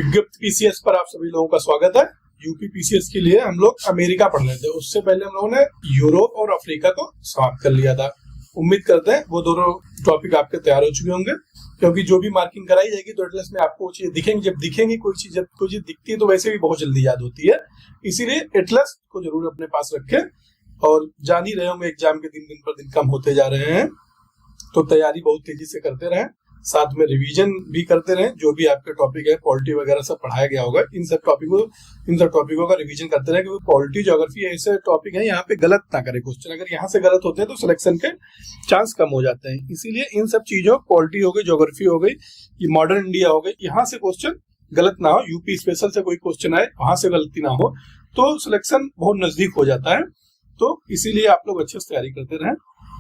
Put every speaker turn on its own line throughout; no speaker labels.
विज्ञप्त PCS पर आप सभी लोगों का स्वागत है। यूपी पीसीएस के लिए हम लोग अमेरिका पढ़ रहे थे, उससे पहले हम लोगों ने यूरोप और अफ्रीका को समाप्त कर लिया था। उम्मीद करते हैं वो दोनों टॉपिक आपके तैयार हो चुके होंगे, क्योंकि जो भी मार्किंग कराई जाएगी तो एटलस में आपको चीजें दिखेंगी। जब दिखेंगी जब कोई चीज दिखती है तो वैसे भी बहुत जल्दी याद होती है, इसीलिए एटलस को जरूर अपने पास रखें। और जान ही रहे होंगे एग्जाम के दिन पर दिन कम होते जा रहे हैं, तो तैयारी बहुत तेजी से करते रहें, साथ में रिवीजन भी करते रहें। जो भी आपके टॉपिक है, पॉलिटी वगैरह सब पढ़ाया गया होगा, इन सब टॉपिकों का रिवीजन करते रहें, क्योंकि पॉलिटी ज्योग्राफी ऐसे टॉपिक है यहाँ पे गलत ना करे क्वेश्चन। अगर यहाँ से गलत होते हैं तो सिलेक्शन के चांस कम हो जाते हैं। इसीलिए इन सब चीजों, पॉलिटी हो गई, ज्योग्राफी हो गई, ये मॉडर्न इंडिया हो गई, यहाँ से क्वेश्चन गलत ना हो। यूपी स्पेशल से कोई क्वेश्चन आए, वहां से गलती ना हो, तो सिलेक्शन बहुत नजदीक हो जाता है। तो इसीलिए आप लोग अच्छे से तैयारी करते रहें।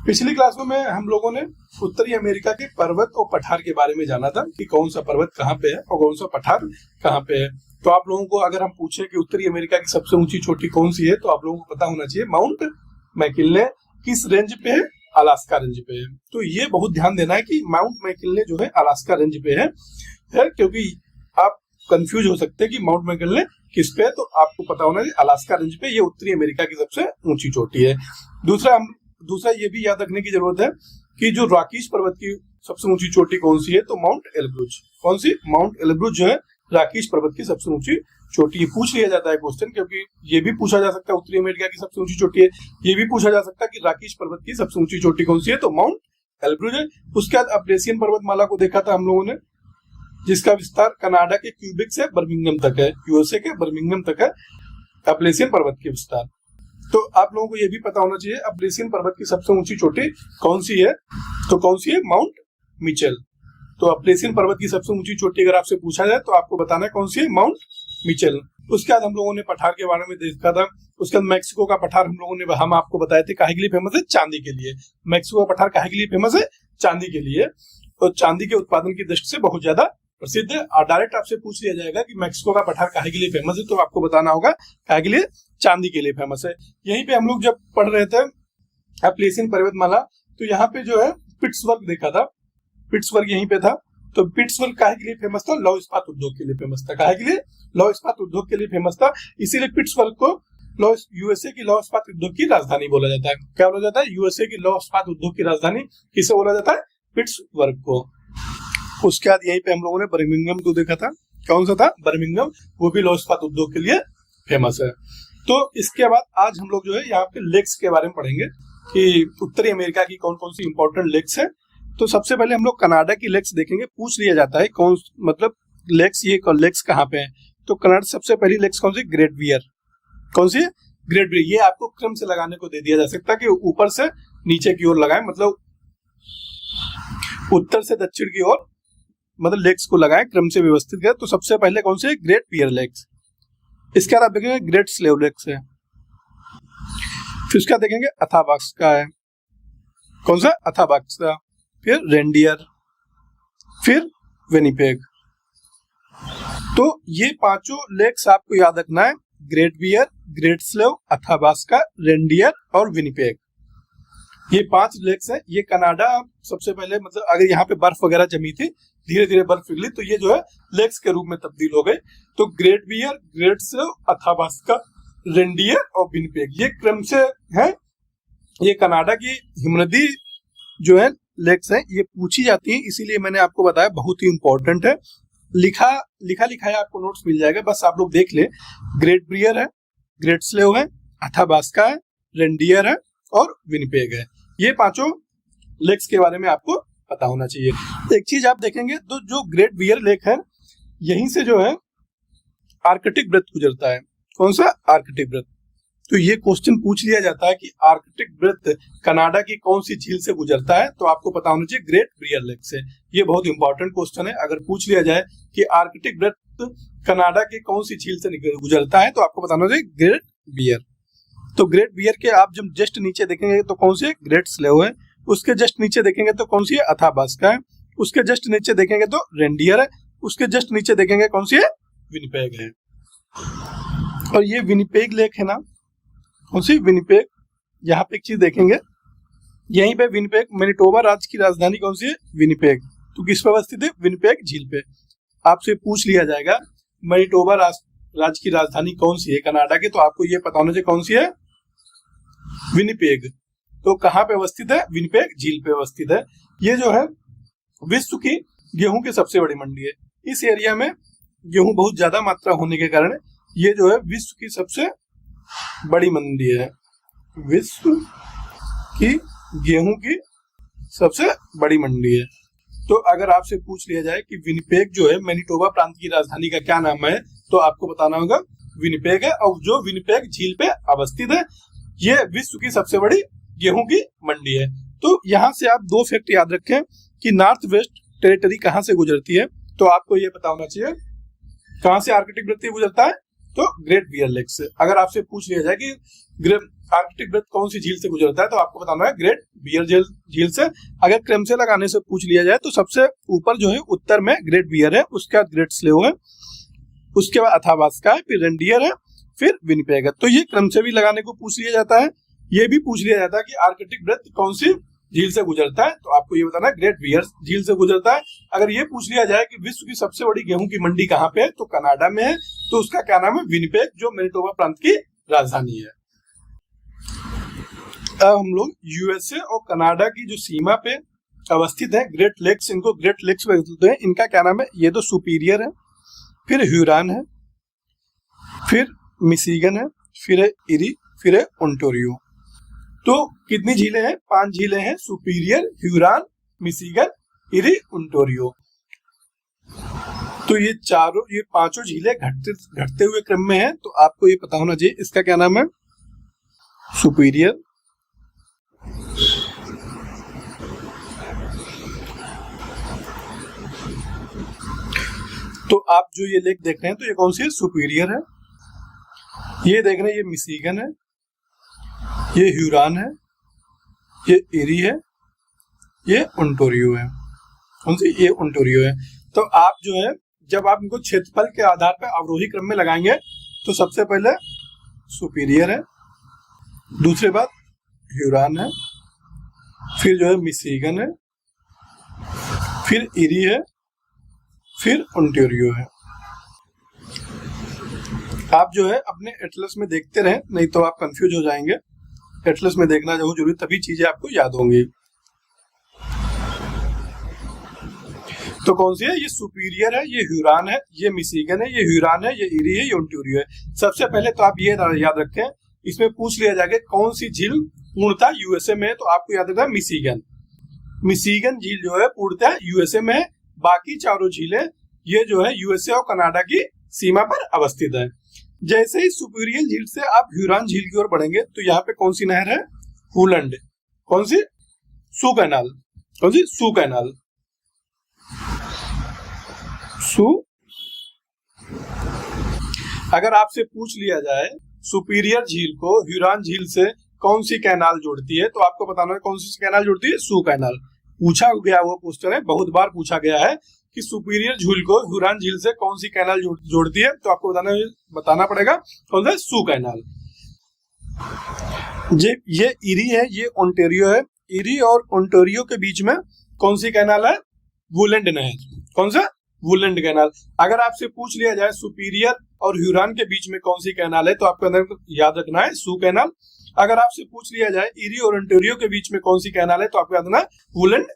पिछली क्लास में हम लोगों ने उत्तरी अमेरिका के पर्वत और पठार के बारे में जाना था कि कौन सा पर्वत कहाँ पे है और कौन सा पठार कहाँ पे है। तो आप लोगों को अगर हम पूछे कि उत्तरी अमेरिका की सबसे ऊंची चोटी कौन सी है, तो आप लोगों को पता होना चाहिए माउंट मैकिन्ले किस रेंज पे है, अलास्का रेंज पे है। तो ये बहुत ध्यान देना है कि माउंट मैकिन्ले जो है अलास्का रेंज पे है, क्योंकि आप कंफ्यूज हो सकते हैं कि माउंट मैकिन्ले किस पे है। तो आपको पता होना चाहिए अलास्का रेंज पे ये उत्तरी अमेरिका की सबसे ऊंची चोटी है। दूसरा ये भी याद रखने की जरूरत है कि जो रॉकीज पर्वत की सबसे ऊंची चोटी कौन सी है, तो माउंट एल्ब्रुज। कौन सी? माउंट एल्ब्रुज जो है रॉकीज पर्वत की सबसे ऊंची चोटी। ये पूछ लिया जाता है क्वेश्चन, क्योंकि ये भी पूछा जा सकता है उत्तरी अमेरिका की सबसे ऊंची चोटी है, ये भी पूछा जा सकता है कि रॉकीज पर्वत की सबसे ऊंची चोटी कौन सी है, तो माउंट एल्ब्रुज है। उसके बाद अप्रेसियन पर्वतमाला को देखा था हम लोगों ने, जिसका विस्तार कनाडा के क्यूबिक से बर्मिंघम तक है, यूएसए के बर्मिंघम तक है अप्रेसियन पर्वत के विस्तार। तो आप लोगों को यह भी पता होना चाहिए अप्रेसियन पर्वत की सबसे ऊंची चोटी कौन सी है, तो कौन सी है? Mount Mitchell. तो अप्रेसियन पर्वत की सबसे ऊंची चोटी अगर आपसे पूछा जाए तो आपको बताना है कौन सी है, माउंट मिचेल। उसके बाद हम लोगों ने पठार के बारे में देखा था। उसके बाद मैक्सिको का पठार हम आपको बताए थे काहे के लिए फेमस है, चांदी के लिए। मैक्सिको का पठार काहे के लिए फेमस है, चांदी के लिए। और चांदी के उत्पादन की दृष्टि से बहुत ज्यादा प्रसिद्ध है। और डायरेक्ट आपसे पूछ लिया जाएगा कि मैक्सिको का पठार काहे के लिए फेमस है, तो आपको बताना होगा काहे के लिए, चांदी के लिए फेमस है। यहीं पे हम लोग जब पढ़ रहे थे अप्रेसियन पर्वतमाला, तो यहाँ पे जो है पिट्सबर्ग देखा था, पिट्सबर्ग यहीं पे था। तो पिट्सबर्ग काहे के लिए फेमस था? लौह इस्पात उद्योग के लिए फेमस था। काहे के लिए? लौह इस्पात उद्योग के लिए फेमस था। इसीलिए पिट्सबर्ग को यूएसए की लौह इस्पात उद्योग की राजधानी बोला जाता है। क्या बोला जाता है? यूएसए की लौह इस्पात उद्योग की राजधानी किसे बोला जाता है? पिट्सबर्ग को। उसके बाद यहीं पे हम लोगों ने बर्मिंघम को देखा था। कौन सा था? बर्मिंघम। वो भी लौह इस्पात उद्योग के लिए फेमस है। तो इसके बाद आज हम लोग जो है यहाँ पे लेक्स के बारे में पढ़ेंगे कि उत्तरी अमेरिका की कौन कौन सी इंपॉर्टेंट लेक्स है। तो सबसे पहले हम लोग कनाडा की लेक्स देखेंगे। पूछ लिया जाता है कौन, मतलब लेक्स, ये लेक्स कहाँ पे है, तो कनाडा सबसे पहली लेक्स कौन सी? Great beer. कौन सी? Great beer. ये आपको क्रम से लगाने को दे दिया जा सकता है कि ऊपर से नीचे की ओर लगाए, मतलब उत्तर से दक्षिण की ओर, मतलब लेक्स को लगाए, क्रम से व्यवस्थित करें। तो सबसे पहले कौन से? Great Bear Lakes. इसके बाद आप देखेंगे ग्रेट स्लेव लेक्स है। फिर उसका देखेंगे अथाबास्का का है। कौन सा? अथाबास्का। फिर रेंडियर, फिर विनिपेग। तो ये पांचों लेक्स आपको याद रखना है, Great Bear, Great Slave, Athabasca, Reindeer और विनिपेग। ये 5 लेक्स है। ये कनाडा सबसे पहले, मतलब अगर यहाँ पे बर्फ वगैरह जमी थी, धीरे धीरे बर्फ पिघली, तो ये जो है लेक्स के रूप में तब्दील हो गए। तो Great Bear, Great Slave, Athabasca, Reindeer और विनिपेग, ये क्रम से है। ये कनाडा की हिमनदी जो है लेक्स है, ये पूछी जाती है, इसीलिए मैंने आपको बताया, बहुत ही इंपॉर्टेंट है। लिखा है, आपको नोट्स मिल जाएगा, बस आप लोग देख ले। ग्रेट बियर है, ग्रेट स्लेव है, अथाबास्का है, रेंडियर है और विनिपेग है। ये पांचों लेक्स के बारे में आपको पता होना चाहिए। एक चीज आप देखेंगे तो जो ग्रेट बियर लेक है, यहीं से जो है आर्कटिक वृत्त गुजरता है। कौन सा? आर्कटिक वृत्त। तो ये क्वेश्चन पूछ लिया जाता है कि आर्कटिक वृत्त कनाडा की कौन सी झील से गुजरता है, तो आपको पता होना चाहिए ग्रेट बियर लेक से। ये बहुत इंपॉर्टेंट क्वेश्चन है। अगर पूछ लिया जाए कि आर्कटिक वृत्त कनाडा की कौन सी झील से गुजरता है, तो आपको बताना चाहिए ग्रेट बियर। तो ग्रेट बियर के आप जब जस्ट नीचे देखेंगे तो कौन सी? ग्रेट स्लेव है। उसके जस्ट नीचे देखेंगे तो कौन सी है? अथाबास्का है। उसके जस्ट नीचे देखेंगे तो रेंडियर है। उसके जस्ट नीचे देखेंगे कौन सी है? विनिपेग है। और ये विनिपेग लेक है ना, कौन सी? विनिपेग। यहाँ पे एक चीज देखेंगे, यहीं पे विनिपेग, मैनिटोबा राज्य की राजधानी कौन सी है? विनिपेग। तो किस पे अवस्थित है? विनिपेग झील पे। आपसे पूछ लिया जाएगा मैनिटोबा राज्य की राजधानी कौन सी है कनाडा की? तो आपको ये पता होना चाहिए कौन सी है, विनिपेग। तो कहाँ पे अवस्थित है? विनिपेग झील पे अवस्थित है। ये जो है विश्व की गेहूं की सबसे बड़ी मंडी है। इस एरिया में गेहूं बहुत ज्यादा मात्रा होने के कारण ये जो है विश्व की सबसे बड़ी मंडी है। विश्व की गेहूं की सबसे बड़ी मंडी है। तो अगर आपसे पूछ लिया जाए कि विनिपेग जो है मैनिटोबा प्रांत की राजधानी का क्या नाम है, तो आपको बताना होगा विनिपेग है, और जो विनिपेग झील पे अवस्थित है ये विश्व की सबसे बड़ी गेहूं की मंडी है। तो यहाँ से आप 2 फैक्ट याद रखें कि नॉर्थ वेस्ट टेरिटरी कहाँ से गुजरती है। तो आपको ये पता होना चाहिए कहाँ से आर्कटिक वृत्त गुजरता है, तो ग्रेट बियर लेक से। अगर आपसे पूछ लिया जाए कि आर्कटिक वृत्त कौन सी झील से गुजरता है, तो आपको बताना है ग्रेट बियर झील से। अगर क्रम से लगाने से पूछ लिया जाए तो सबसे ऊपर जो है उत्तर में ग्रेट बियर है, उसके बाद ग्रेट स्लेव है, उसके बाद अथाबास्का है, फिर रेंडियर है, फिर विनिपेग है। तो ये क्रम से भी लगाने को पूछ लिया जाता है। ये भी पूछ लिया जाता है कि आर्कटिक वृत्त कौन सी झील से गुजरता है, तो आपको ये बताना है ग्रेट बियर झील से गुजरता है। अगर ये पूछ लिया जाए कि विश्व की सबसे बड़ी गेहूं की मंडी कहाँ पे है, तो कनाडा में है, तो उसका क्या नाम है? विनिपेग, जो मैनिटोबा प्रांत की राजधानी है। अब हम लोग यूएसए और कनाडा की जो सीमा पे अवस्थित है ग्रेट लेक्स, इनको ग्रेट लेक्स बोलते हैं। इनका क्या नाम है? ये तो सुपीरियर है, फिर ह्यूरॉन है, फिर मिशिगन है, फिर है इरी, फिर है ओंटारियो। तो कितनी झीलें हैं? 5 झीलें हैं, superior, Huron, Michigan, eri, Ontario. तो ये 5 झीलें घटते हुए क्रम में है। तो आपको ये पता होना चाहिए इसका क्या नाम है? सुपीरियर, तो आप जो ये लेक देख रहे हैं तो ये कौन सी है? सुपीरियर है। ये देख रहे हैं ये मिशिगन है, ये ह्यूरॉन है, ये इरी है, ये ओंटारियो है। कौन सी? ये ओंटारियो है। तो आप जो है जब आप इनको क्षेत्रफल के आधार पर अवरोही क्रम में लगाएंगे तो सबसे पहले सुपीरियर है, दूसरे बाद ह्यूरॉन है, फिर जो है मिशिगन है, फिर इरी है, फिर ओंटारियो है। आप जो है अपने एटलस में देखते रहें, नहीं तो आप कंफ्यूज हो जाएंगे। एटलस में देखना जो जरूरी, तभी चीजें आपको याद होंगी। तो कौन सी है? ये सुपीरियर है, ये ह्यूरॉन है, ये मिशिगन है, ये ह्यूरॉन है, ये इरी है, ये ओंटारियो है। सबसे पहले तो आप ये याद रखें, इसमें पूछ लिया जाएगा कौन सी झील पूर्णतः यूएसए में है, तो आपको याद रखना मिशिगन। मिशिगन झील जो है पूर्णतः यूएसए में है। बाकी चारों झीलें ये जो है यूएसए और कनाडा की सीमा पर अवस्थित है। जैसे ही सुपीरियर झील से आप ह्यूरॉन झील की ओर बढ़ेंगे तो यहाँ पे कौन सी नहर है? हुलैंड। कौन सी? Soo canal. कौन सी? Soo canal. सू। अगर आपसे पूछ लिया जाए सुपीरियर झील को ह्यूरॉन झील से कौन सी कैनाल जोड़ती है, तो आपको बताना है कौन सी कैनाल जोड़ती है? Soo canal. पूछा गया वो क्वेश्चन है, बहुत बार पूछा गया है कि सुपीरियर झील को ह्यूरॉन झील से कौन सी कैनाल जोड़ती है, तो आपको बताना पड़ेगा कौन सा? Soo canal. ये इरी है, ये ओंटारियो है। इरी और ओंटारियो के बीच में कौन सी कैनाल है? वुलैंड नहर। कौन सा? वुलैंड कैनाल। अगर आपसे पूछ लिया जाए सुपीरियर और ह्यूरॉन के बीच में कौन सी कैनाल है, तो आपको अंदर याद रखना है सू कैनाल। अगर आपसे पूछ लिया जाए इरी और ओंटारियो के बीच में कौन सी कैनाल है, तो आपको याद रखना वुलैंड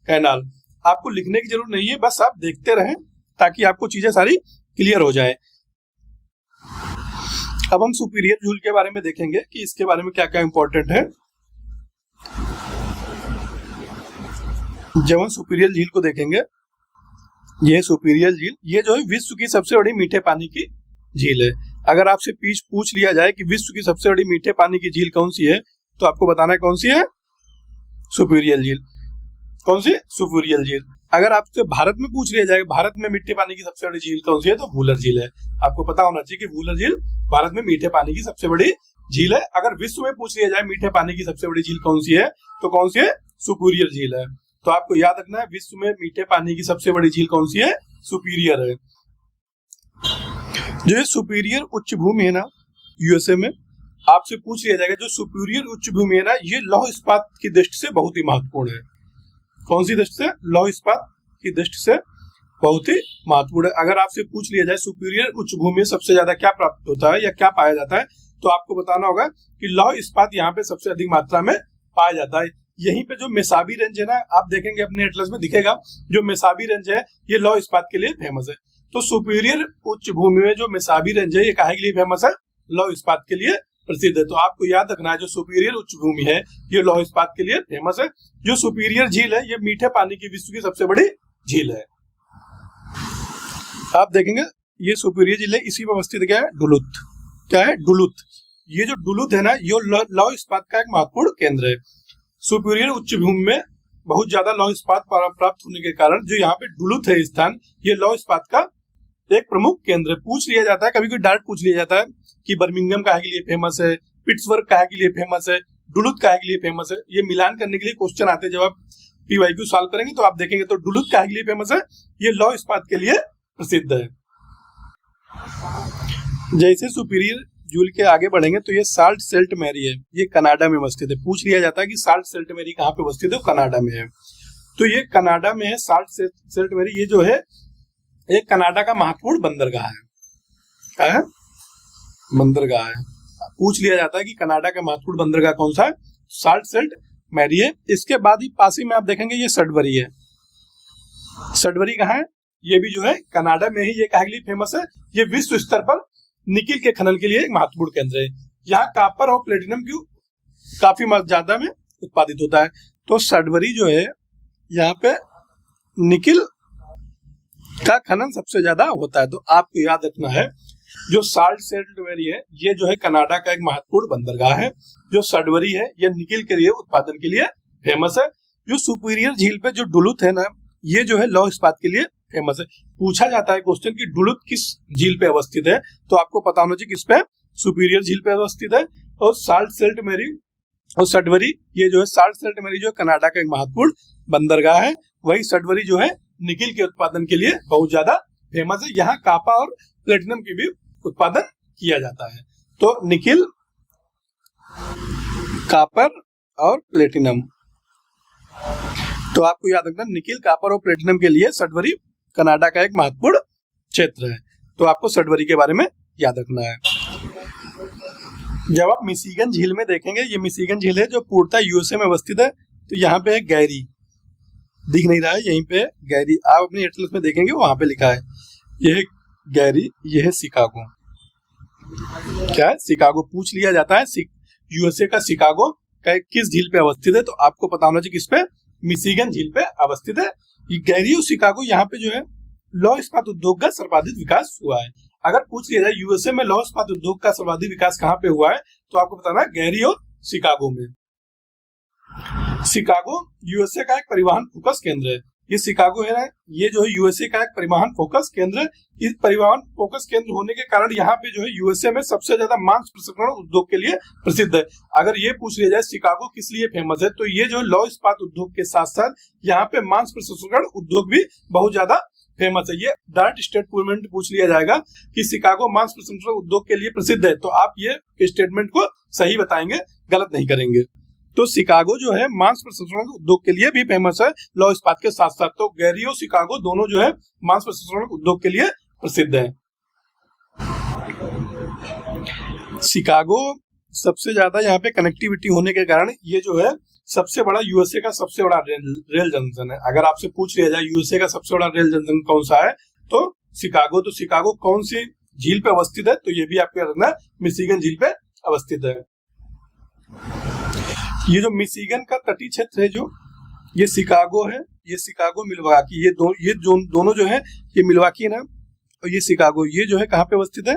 कैनाल। आपको लिखने की जरूरत नहीं है, बस आप देखते रहें ताकि आपको चीजें सारी क्लियर हो जाए। अब हम सुपीरियर झील के बारे में देखेंगे कि इसके बारे में क्या क्या इंपॉर्टेंट है। जब हम सुपीरियर झील को देखेंगे, ये सुपीरियर झील ये जो है विश्व की सबसे बड़ी मीठे पानी की झील है। अगर आपसे पूछ लिया जाए कि विश्व की सबसे बड़ी मीठे पानी की झील कौन सी है, तो आपको बताना है कौन सी है? सुपीरियर झील। कौन सी? सुपीरियर झील। अगर आपसे भारत में पूछ लिया जाए भारत में मीठे पानी की सबसे बड़ी झील कौन सी है, तो वूलर झील है। आपको पता होना चाहिए कि वूलर झील भारत में मीठे पानी की सबसे बड़ी झील है। अगर विश्व में पूछ लिया जाए मीठे पानी की सबसे बड़ी झील कौन सी है, तो कौन सी है? सुपीरियर झील है। तो आपको याद रखना है विश्व में मीठे पानी की सबसे बड़ी झील कौन सी है? सुपीरियर है। जो सुपीरियर उच्च भूमि है ना यूएसए में, आपसे पूछ लिया जाएगा जो सुपीरियर उच्च भूमि है ना, ये लौह इस्पात की दृष्टि से बहुत ही महत्वपूर्ण है। कौन सी दृष्टि से? लौह इस्पात की दृष्टि से बहुत ही महत्वपूर्ण है। अगर आपसे पूछ लिया जाए सुपीरियर उच्च भूमि में सबसे ज्यादा क्या प्राप्त होता है या क्या पाया जाता है, तो आपको बताना होगा कि लौह इस्पात यहाँ पे सबसे अधिक मात्रा में पाया जाता है। यहीं पे जो मेसाबी रेंज है ना, आप देखेंगे अपने एटलस में दिखेगा, जो मेसाबी रेंज है ये लौह इस्पात के लिए फेमस है। तो सुपीरियर उच्च भूमि में जो मेसाबी रेंज है ये काहे के लिए फेमस है? लौह इस्पात के लिए प्रसिद्ध है। तो आपको याद रखना है जो सुपीरियर उच्च भूमि है ये लौह इस्पात के लिए फेमस है। जो सुपीरियर झील है ये मीठे पानी की विश्व की सबसे बड़ी झील है। आप देखेंगे ये सुपीरियर झील है, इसी में अवस्थित क्या है? डुलुथ। क्या है? डुलुथ। ये जो डुलुथ है ना, ये लौह इस्पात का एक महत्वपूर्ण केंद्र है। सुपीरियर उच्च भूमि में बहुत ज्यादा लौह इस्पात प्राप्त होने के कारण जो यहाँ पे डुलुथ है स्थान, ये लौह इस्पात का एक प्रमुख केंद्र है। पूछ लिया जाता है, कभी कोई डायरेक्ट पूछ लिया जाता है कि बर्मिंघम काहे के लिए फेमस है, पिट्सबर्ग काहे के लिए फेमस है, डुलुथ काहे के लिए फेमस है। ये मिलान करने के लिए क्वेश्चन आते हैं। जब आप PYQ सॉल्व करेंगे तो आप देखेंगे तो डुलुथ काहे के लिए फेमस है? ये लौह इस्पात के लिए प्रसिद्ध है। जैसे सुपीरियर झील के आगे बढ़ेंगे तो ये साल्ट सेल्ट मैरी है, ये कनाडा में अवस्थित है। पूछ लिया जाता है कि साल्ट सेल्ट मैरी कहाँ पे अवस्थित है? कनाडा में है। तो ये कनाडा में है साल्ट सेल्ट मैरी। ये जो है एक कनाडा का महत्वपूर्ण बंदरगाह है। क्या है? बंदरगाह है। पूछ लिया जाता है कि कनाडा का महत्वपूर्ण बंदरगाह कौन सा है? साल्ट सेल्ट मैरी है। इसके बाद ही पास ही में आप देखेंगे ये सडबरी है। सडबरी कहाँ है? ये भी जो है कनाडा में ही। ये काहे के लिए फेमस है? ये विश्व स्तर पर निकिल के खनन के लिए एक महत्वपूर्ण केंद्र है। यहाँ कॉपर और प्लेटिनम की काफी ज्यादा में उत्पादित होता है। तो सडबरी जो है यहाँ पे निकिल का खनन सबसे ज्यादा होता है। तो आपको याद रखना है जो साल्ट सेल्ट मैरी है ये जो है कनाडा का एक महत्वपूर्ण बंदरगाह है। जो सडबरी है ये निकिल के लिए उत्पादन के लिए फेमस है। जो सुपीरियर झील पे जो डुलुथ है ना, ये जो है लौह इस्पात के लिए फेमस है। पूछा जाता है क्वेश्चन कि डुलुथ किस झील पे अवस्थित है, तो आपको पता होना चाहिए किस पे? सुपीरियर झील पे अवस्थित है। और साल्ट सेल्ट मैरी और सडबरी, ये जो है साल्ट सेल्ट मैरी जो है कनाडा का एक महत्वपूर्ण बंदरगाह है। वही सडबरी जो है निकिल के उत्पादन के लिए बहुत ज्यादा फेमस है। यहाँ कापा और प्लेटिनम की भी उत्पादन किया जाता है। तो निकिल, कापर और प्लेटिनम, तो आपको याद रखना निकिल, कापर और प्लेटिनम के लिए सडबरी कनाडा का एक महत्वपूर्ण क्षेत्र है। तो आपको सडबरी के बारे में याद रखना है। जब आप मिशिगन झील में देखेंगे, ये मिशिगन झील है जो पूर्णतः USA में अवस्थित है। तो यहाँ पे है गैरी, दिख नहीं रहा है, यहीं पे गैरी। आप अपने एटलस में देखेंगे वहां पे लिखा है ये है गैरी, ये है शिकागो। क्या है? शिकागो। पूछ लिया जाता है USA का शिकागो का किस झील पे अवस्थित है, तो आपको पता होना चाहिए किस पे? मिशिगन झील पे अवस्थित है। ये गैरी और शिकागो यहाँ पे जो है लौह इस्पात उद्योग का सर्वाधिक विकास हुआ है। अगर पूछ लिया जाए USA में लौह इस्पात उद्योग का सर्वाधिक विकास कहाँ पे हुआ है, तो आपको बताना है गैरी और शिकागो में। शिकागो USA का एक परिवहन फोकस केंद्र है। ये शिकागो है ना, ये जो है USA का एक परिवहन फोकस केंद्र है। इस परिवहन फोकस केंद्र होने के कारण यहाँ पे जो है USA में सबसे ज्यादा मांस प्रसंस्करण उद्योग के लिए प्रसिद्ध है। अगर ये पूछ लिया जाए शिकागो किस लिए फेमस है, तो ये जो लौह इस्पात उद्योग के साथ साथ यहाँ पे मांस प्रसंस्करण उद्योग भी बहुत ज्यादा फेमस है। ये डायरेक्ट स्टेटमेंट पूछ लिया जाएगा कि शिकागो मांस प्रसंस्करण उद्योग के लिए प्रसिद्ध है, तो आप ये स्टेटमेंट को सही बताएंगे, गलत नहीं करेंगे। तो शिकागो जो है मांस प्रसंस्करण उद्योग के लिए भी फेमस है लौह इस्पात के साथ साथ। तो गैरी और शिकागो दोनों जो है मांस प्रसंस्करण उद्योग के लिए प्रसिद्ध है। शिकागो सबसे ज्यादा यहाँ पे कनेक्टिविटी होने के कारण ये जो है सबसे बड़ा USA का सबसे बड़ा रेल जंक्शन है। अगर आपसे पूछ लिया जाए USA का सबसे बड़ा रेल जंक्शन कौन सा है, तो शिकागो। तो शिकागो कौन सी झील पे अवस्थित है, तो ये भी आपको याद रखना है मिशिगन झील पे अवस्थित है। ये जो मिशिगन का तटीय क्षेत्र है, जो ये शिकागो है, ये शिकागो मिलवाकी, ये दोनों जो है ये मिलवाकी है ना, और ये शिकागो, ये जो है कहाँ पे अवस्थित है?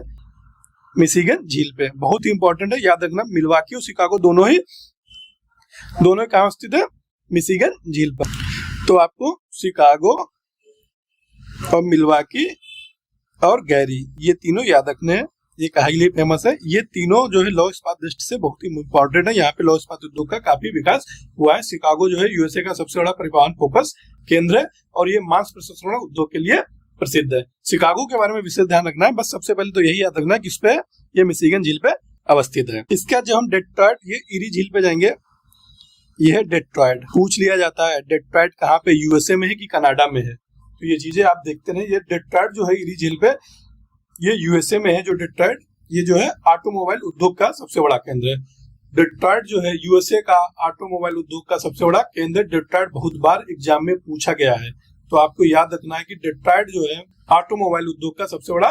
मिशिगन झील पे। बहुत ही इंपॉर्टेंट है, याद रखना मिलवाकी और शिकागो दोनों कहाँ अवस्थित है? मिशिगन झील पर। तो आपको शिकागो और मिलवाकी और गैरी ये तीनों याद रखने हैं। ये काहे के लिए फेमस है? ये तीनों जो है लौह इस्पात दृष्टि से बहुत ही इंपॉर्टेंट है। यहाँ पे लौह इस्पात उद्योग का काफी विकास हुआ है। शिकागो जो है USA का सबसे बड़ा परिवहन फोकस केंद्र है और ये मांस प्रसंस्करण उद्योग के लिए प्रसिद्ध है। शिकागो के बारे में विशेष ध्यान रखना है। बस सबसे पहले तो यही याद रखना है किस पे? ये मिशिगन झील पे अवस्थित है। इसके बाद जब हम डेट्रॉयट, ये इरी झील पे जाएंगे, ये है डेट्रॉयट। पूछ लिया जाता है डेट्रॉयट कहाँ पे USA में है कि कनाडा में है, तो ये चीजें आप देखते रहे। ये डेट्रॉयट जो है इरी झील पे, ये यूएसए में है जो डेट्रॉयट, ये जो है ऑटोमोबाइल उद्योग का सबसे बड़ा केंद्र है। डेट्रॉयट जो है यूएसए का ऑटोमोबाइल उद्योग का सबसे बड़ा केंद्र। डेट्रॉयट बहुत बार एग्जाम में पूछा गया है, तो आपको याद रखना है कि डेट्रॉयट जो है ऑटोमोबाइल उद्योग का सबसे बड़ा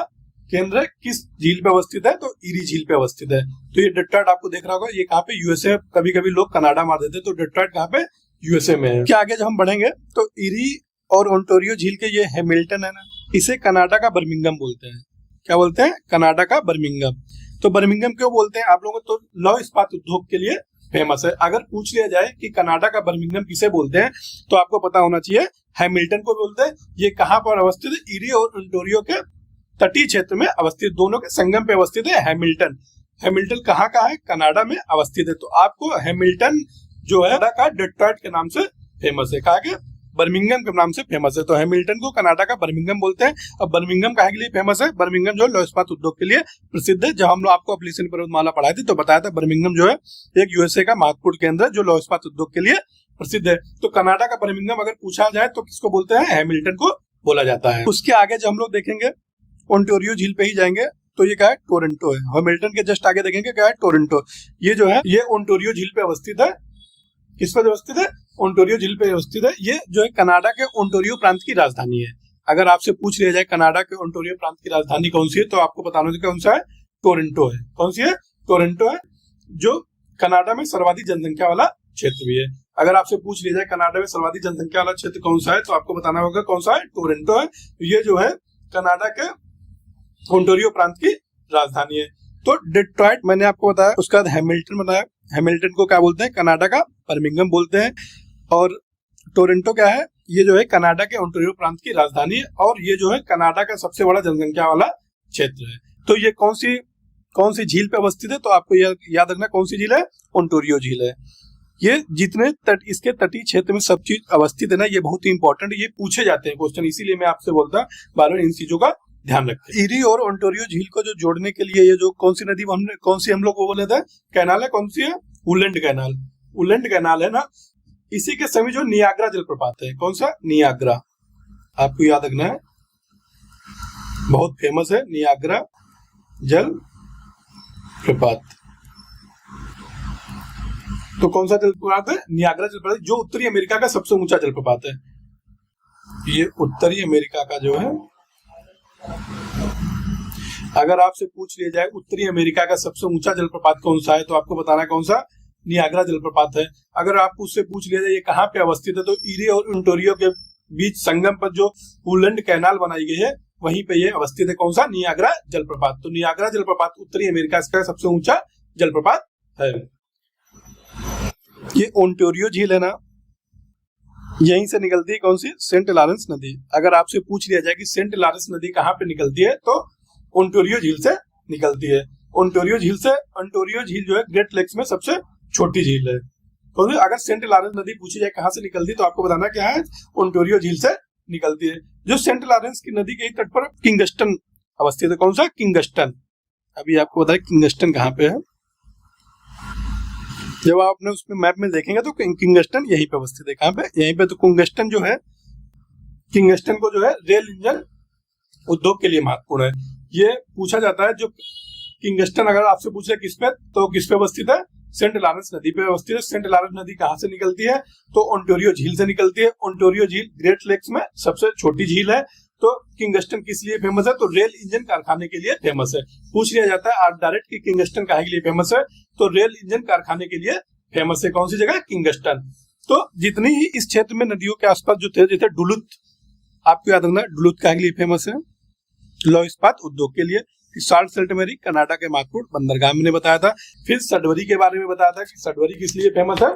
केंद्र किस झील पे अवस्थित है, तो इरी झील पे अवस्थित है। तो ये डेट्रॉयट आपको देख रहा होगा, ये कहाँ पे, यूएसए। कभी कभी लोग कनाडा मार देते हैं, तो डेट्रॉयट कहाँ पे, यूएसए में है। क्या आगे जब हम बढ़ेंगे तो इरी और ओंटारियो झील के ये हैमिल्टन है ना, इसे कनाडा का बर्मिंघम बोलते हैं। क्या बोलते हैं, कनाडा का बर्मिंघम। तो बर्मिंघम क्यों बोलते हैं आप लोगों को, तो लौह इस्पात उद्योग के लिए फेमस है। अगर पूछ लिया जाए कि कनाडा का बर्मिंघम किसे बोलते हैं, तो आपको पता होना चाहिए हैमिल्टन को बोलते हैं। ये कहाँ पर अवस्थित है, इरी और ओंटारियो के तटीय क्षेत्र में अवस्थित, दोनों के संगम पे अवस्थित है हैमिल्टन। हैमिल्टन कहाँ का है, कनाडा में अवस्थित है। तो आपको हैमिल्टन जो है का डेट्रॉयट के नाम से फेमस है, कहा के बर्मिंघम के नाम से फेमस है। तो हैमिल्टन को कनाडा का बर्मिंघम बोलते हैं। अब बर्मिंघम काहे के लिए फेमस है, बर्मिंघम जो लौह इस्पात उद्योग के लिए प्रसिद्ध है। जब हम लोग आपको अपलिसन पर्वतमाला पढ़ाई थी तो बताया था बर्मिंघम जो है एक यूएसए का महत्वपूर्ण केंद्र है जो लौह इस्पात उद्योग के लिए प्रसिद्ध है। तो कनाडा का बर्मिंघम अगर पूछा जाए तो किसको बोलते हैं, हैमिल्टन को बोला जाता है। उसके आगे जब हम लोग देखेंगे ओंटारियो झील पे ही जाएंगे, तो ये क्या है, टोरंटो है। हैमिल्टन के जस्ट आगे देखेंगे क्या है, टोरंटो। ये जो है ये ओंटारियो झील पे अवस्थित है। किस पर अवस्थित है, ओंटारियो झील पे अवस्थित है। ये जो है कनाडा के ओंटारियो प्रांत की राजधानी है। अगर आपसे पूछ लिया जाए कनाडा के ओंटारियो प्रांत की राजधानी कौन सी है, तो आपको बताना है कौन सा है, टोरंटो है। कौन सी है, टोरंटो है, जो कनाडा में सर्वाधिक जनसंख्या वाला क्षेत्र भी है। अगर आपसे पूछ लिया जाए कनाडा में सर्वाधिक जनसंख्या वाला क्षेत्र कौन सा है, तो आपको बताना होगा कौन सा है, टोरंटो है। ये जो है कनाडा के ओंटारियो प्रांत की राजधानी है। तो डेट्रॉयट मैंने आपको बताया, उसके बाद हैमिल्टन बताया। हैमिल्टन को क्या बोलते हैं, कनाडा का बर्मिंघम बोलते हैं। और टोरंटो क्या है, ये जो है कनाडा के ओंटारियो प्रांत की राजधानी है, और ये जो है कनाडा का सबसे बड़ा जनसंख्या वाला क्षेत्र है। तो ये कौन सी झील पे अवस्थित है, तो आपको याद रखना कौन सी झील है, ओंटारियो झील है। ये जितने इसके तटीय क्षेत्र में सब चीज अवस्थित है ना, ये बहुत ही इंपॉर्टेंट, ये पूछे जाते हैं क्वेश्चन, इसीलिए मैं आपसे बोलता बार बार इन चीजों का ध्यान रखें। इरी और ओंटारियो झील को जो जोड़ने के लिए ये जो कौन सी नदी हम लोग वो बोले थे, कैनाल है, कौन सी है, उलैंड कैनाल। उलैंड कैनाल है ना, इसी के सभी जो नियाग्रा जलप्रपात है, कौन सा, नियाग्रा, आपको याद रखना है, बहुत फेमस है नियाग्रा जल प्रपात। तो कौन सा जलप्रपात है, नियाग्रा जलप्रपात, जो उत्तरी अमेरिका का सबसे ऊंचा जलप्रपात है। ये उत्तरी अमेरिका का जो है, अगर आपसे पूछ लिया जाए उत्तरी अमेरिका का सबसे ऊंचा जलप्रपात कौन सा है, तो आपको बताना है कौन सा, नियाग्रा जलप्रपात है। अगर आप उससे पूछ लिया जाए ये कहाँ पे अवस्थित है, तो इरी और ओंटारियो के बीच संगम पर जो उलैंड कैनाल बनाई गई है, वहीं पे ये अवस्थित है, कौन सा, नियाग्रा जलप्रपात। तो नियाग्रा जलप्रपात उत्तरी अमेरिका का सबसे ऊंचा जलप्रपात है। ये ओंटारियो झील है ना, यहीं से निकलती है कौन सी, सेंट लॉरेंस नदी। अगर आपसे पूछ लिया जाए कि सेंट लॉरेंस नदी कहाँ पे निकलती है, तो ओंटारियो झील से निकलती है। ओंटारियो झील जो है ग्रेट लेक्स में सबसे छोटी झील है। तो अगर सेंट लॉरेंस नदी पूछी जाए कहाँ से निकलती है, तो आपको बताना क्या है, ओंटारियो झील से निकलती है। जो सेंट लॉरेंस की नदी के तट पर किंगस्टन अवस्थित है, कौन सा, किंगस्टन। अभी आपको बताया किंगस्टन कहाँ पे है, जब आप अपने उसमें मैप में देखेंगे तो किंगस्टन यहीं पे अवस्थित है। कहाँ पे, यहीं पे। तो किंगस्टन जो है, किंगस्टन को जो है रेल इंजन उद्योग के लिए महत्वपूर्ण है। ये पूछा जाता है, जो किंगस्टन अगर आपसे पूछे किस पे, तो किस पे अवस्थित है, सेंट लॉरेंस नदी पे अवस्थित है। सेंट लॉरेंस नदी कहाँ से निकलती है, तो ओंटारियो झील से निकलती है। ओंटारियो झील ग्रेट लेक्स में सबसे छोटी झील है। तो किंगस्टन किस लिए फेमस है, तो रेल इंजन कारखाने के लिए फेमस है। पूछ लिया जाता है डायरेक्ट कि किंगस्टन काहे के लिए फेमस है, तो रेल इंजन कारखाने के लिए फेमस है। कौन सी जगह, किंगस्टन। तो जितनी ही इस क्षेत्र में नदियों के आसपास जो थे, जैसे डुलुथ, आपको याद रखना डुलुथ काहे के लिए फेमस है, लौह इस्पात उद्योग के लिए। साल्ट सेल्ट मैरी कनाडा के महत्वपूर्ण बंदरगाह मैंने बताया था। फिर सडवरी के बारे में बताया था कि सडवरी किस लिए फेमस है,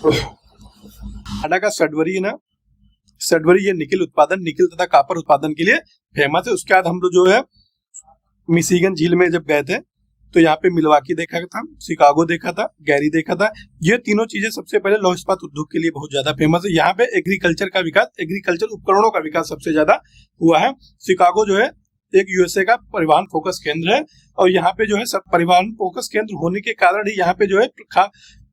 कनाडा का सडवरी है ना, सडवरी ये निकिल उत्पादन, निकिल तथा कॉपर उत्पादन के लिए फेमस है। उसके बाद हम लोग जो है मिशिगन झील में जब गए थे, तो यहाँ पे मिलवाकी देखा था, शिकागो देखा था, गैरी देखा था। ये तीनों चीजें सबसे पहले लौह इस्पात उद्योग के लिए बहुत ज्यादा फेमस है। यहाँ पे एग्रीकल्चर का विकास, एग्रीकल्चर उपकरणों का विकास सबसे ज्यादा हुआ है। शिकागो जो है एक यूएसए का परिवहन फोकस केंद्र है, और यहाँ पे जो है सब परिवहन फोकस केंद्र होने के कारण ही यहाँ पे जो है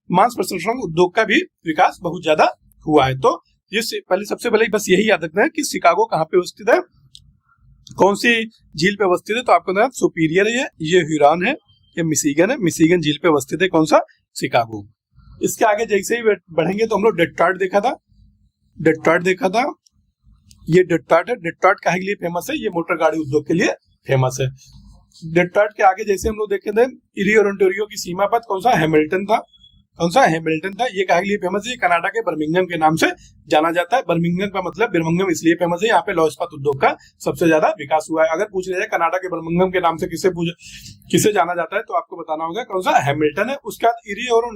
मांस प्रसंस्करण उद्योग का भी विकास बहुत ज्यादा हुआ है। तो सबसे पहले बस यही याद रखना है कि शिकागो कहाँ पे स्थित है, कौन सी झील पे अवस्थित है। तो आपको ना सुपीरियर है, ये ह्यूरॉन है, ये मिशिगन है, मिशिगन झील पे अवस्थित है कौन सा, शिकागो। इसके आगे जैसे ही बढ़ेंगे तो हम लोग डेट्रॉइट देखा था, ये डेट्रॉइट है। डेट्रॉइट काहे के लिए फेमस है, ये मोटर गाड़ी उद्योग के लिए फेमस है। डेट्रॉइट के आगे जैसे हम लोग देखे थे इरी और ओंटारियो की सीमा पर कौन सा, हैमिल्टन था। ये काहे के लिए फेमस है, ये कनाडा के बर्मिंघम के नाम से जाना जाता है। बर्मिंघम का मतलब बर्मिंघम इसलिए फेमस है, यहाँ पे लौह इस्पात उद्योग का सबसे ज्यादा विकास हुआ है। अगर पूछ लिया जाए कनाडा के बर्मिंघम के नाम से किसे जाना जाता है, तो आपको बताना होगा कौन सा, हैमिल्टन है। उसके बाद इरी और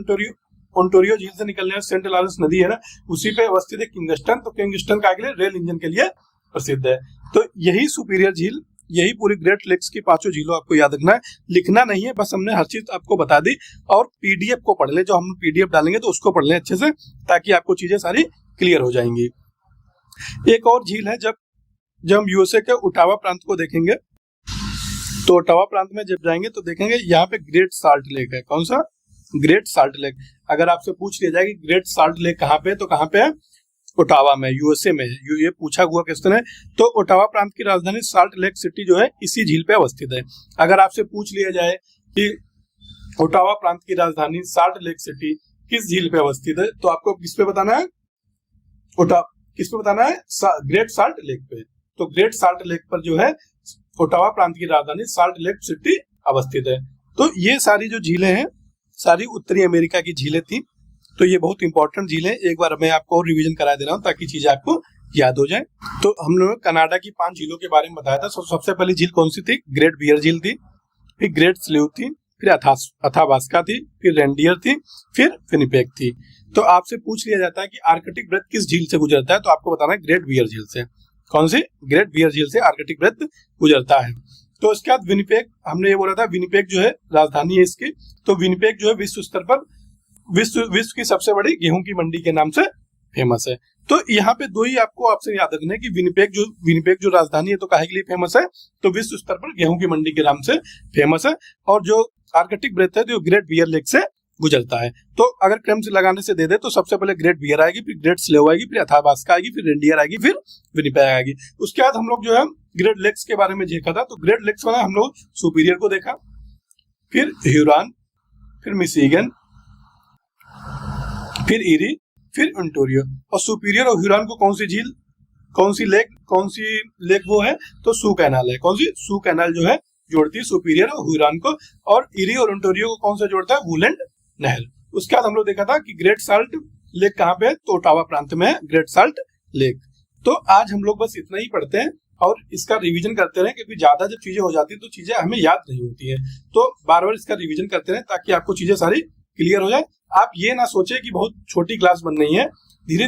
ओंटारियो झील से निकलने वाली सेंट लॉरेंस नदी है ना, उसी पे अवस्थित है किंगस्टन। तो किंगस्टन का के लिए रेल इंजन के लिए प्रसिद्ध है। तो यही सुपीरियर झील, यही पूरी ग्रेट लेक्स की 5 झीलों आपको याद रखना है, लिखना नहीं है, बस हमने हर चीज आपको बता दी। और पीडीएफ को पढ़ ले, जो हम पीडीएफ डालेंगे तो उसको पढ़ लें अच्छे से, ताकि आपको चीजें सारी क्लियर हो जाएंगी। एक और झील है, जब हम यूएसए के ओटावा प्रांत को देखेंगे, तो ओटावा प्रांत में जब जाएंगे तो देखेंगे यहाँ पे ग्रेट साल्ट लेक है। कौन सा, ग्रेट साल्ट लेक। अगर आपसे पूछ लिया जाए कि ग्रेट साल्ट लेक कहाँ पे है, तो कहाँ पे है, ओटावा में, यूएसए में है। ये पूछा हुआ क्वेश्चन है। तो ओटावा प्रांत की राजधानी साल्ट लेक सिटी जो है इसी झील पे अवस्थित है। अगर आपसे पूछ लिया जाए कि ओटावा प्रांत की राजधानी साल्ट लेक सिटी किस झील पे अवस्थित है, तो आपको किस पे बताना है, ग्रेट साल्ट लेक पे। तो ग्रेट साल्ट लेक पर जो है ओटावा प्रांत की राजधानी साल्ट लेक सिटी अवस्थित है। तो ये सारी जो झीलें हैं, सारी उत्तरी अमेरिका की झीलें थी। तो ये बहुत इंपॉर्टेंट झील है, एक बार मैं आपको और रिवीजन करा दे रहा हूँ ताकि चीजें आपको याद हो जाए। तो हम लोगों ने कनाडा की 5 झीलों के बारे में बताया था। सबसे पहली झील कौन सी थी, ग्रेट बियर झील थी, फिर ग्रेट स्लेव थी, फिर अथाबास्का थी, फिर रेंडियर थी, फिर विनिपेग थी। तो आपसे पूछ लिया जाता है कि आर्कटिक वृत्त किस झील से गुजरता है, तो आपको बताना है ग्रेट बियर झील से। कौन सी, ग्रेट बियर झील से आर्कटिक वृत्त गुजरता है। तो उसके बाद विनिपेग, हमने ये बोला था विनिपेग जो है राजधानी है इसकी। तो विनिपेग जो है विश्व स्तर पर विश्व की सबसे बड़ी गेहूं की मंडी के नाम से फेमस है। तो यहाँ पे 2 ही आपको ऑप्शन याद रखने कि विनिपेग जो राजधानी है तो काहे के लिए फेमस है, तो विश्व स्तर पर गेहूं की मंडी के नाम से फेमस है। और जो आर्कटिक वृत्त है जो ग्रेट बियर लेक से गुजरता है। तो अगर क्रम से लगाने से दे दे तो सबसे पहले ग्रेट बियर आएगी, फिर ग्रेट स्लेव आएगी, फिर अथाबास्का आएगी, फिर रेंडियर आएगी, फिर विनिपेग आएगी। उसके बाद हम लोग जो है ग्रेट लेक्स के बारे में देखा था। तो ग्रेट लेक्स वाला हम लोग सुपीरियर को देखा, फिर ह्यूरॉन, फिर मिशिगन, फिर इरी, फिर ओंटारियो। और सुपीरियर और ह्यूरॉन को कौन सी लेक वो है, तो सू कैनाल है। कौन सी, सू कैनाल जो है जोड़ती है सुपीरियर और ह्यूरॉन को। और इरी और ओंटारियो को कौन सा जोड़ता है, वुलैंड नहर। उसके बाद हम लोग देखा था कि ग्रेट साल्ट लेक कहाँ पे है, तो ओटावा प्रांत में है ग्रेट साल्ट लेक। तो आज हम लोग बस इतना ही पढ़ते हैं और इसका रिवीजन करते रहे, क्योंकि ज्यादा जब चीजें हो जाती है तो चीजें हमें याद नहीं होती है। तो बार बार इसका रिवीजन करते रहे ताकि आपको चीजें सारी क्लियर हो जाए। आप ये ना सोचे कि बहुत छोटी क्लास बन रही है, धीरे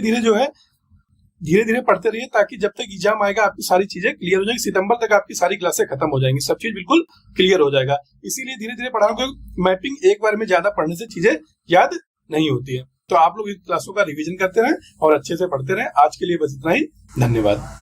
धीरे पढ़ते रहिए, ताकि जब तक एग्जाम आएगा आपकी सारी चीजें क्लियर हो जाएंगी। सितंबर तक आपकी सारी क्लासें खत्म हो जाएंगी, सब चीज बिल्कुल क्लियर हो जाएगा। इसीलिए धीरे धीरे पढ़ा रहा हूं। मैपिंग एक बार में ज्यादा पढ़ने से चीजें याद नहीं होती है। तो आप लोग इन क्लासों का रिवीजन करते रहें और अच्छे से पढ़ते रहें। आज के लिए बस इतना ही, धन्यवाद।